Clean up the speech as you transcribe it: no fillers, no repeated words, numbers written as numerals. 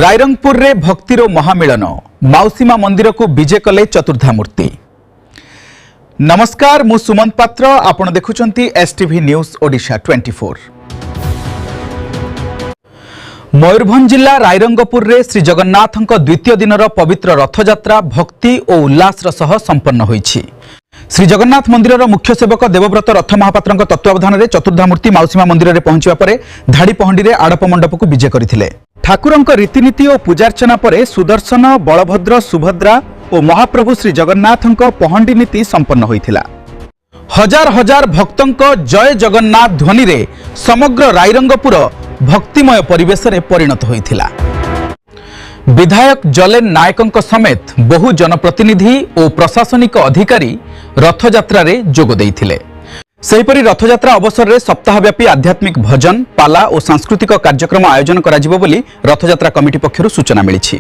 रायरंगपुर रे भक्तिर महामिलन माउसीमा मंदिर को विजय कले चतुर्धामूर्ति। नमस्कार, मु सुमंत पात्र, आपण देखुचंती एसटीवी न्यूज ओडिशा 24। मयूरभंज जिला रायरंगपुर रे श्री जगन्नाथଙ୍କ द्वितीय दिनर पवित्र रथयात्रा भक्ति और उल्लासर सह संपन्न होईछि। श्री जगन्नाथ मंदिर मुख्य सेवक देवव्रत रथ महापात्र तत्वावधान में चतुर्धामूर्ति माउसीमा मंदिर में पहुंचा पर धाड़ी पहंडी रे आड़प मंडप को विजय करथिले। ठाकुरଙ୍କ रीतिनीति और पूजार्चना पर सुदर्शन, बलभद्र, सुभद्रा और महाप्रभु श्री जगन्नाथଙ୍କ पहंडी नीति संपन्न होइथिला। हजार हजार भक्तଙ୍କ जय जगन्नाथ ध्वनि रे समग्र रायरंगपुर भक्तिमय परिवेश रे परिणत होइथिला। विधायक जलेन नायकଙ୍କ समेत बहु जनप्रतिनिधि और प्रशासनिक अधिकारी रथयात्रा रे जोग देइथिले। सेहिपरि रथयात्रा अवसर में सप्ताहव्यापी आध्यात्मिक भजन, पाला और सांस्कृतिक कार्यक्रम आयोजन करा जिवो बोली रथयात्रा कमिटी पक्षरु सूचना मिलिछि।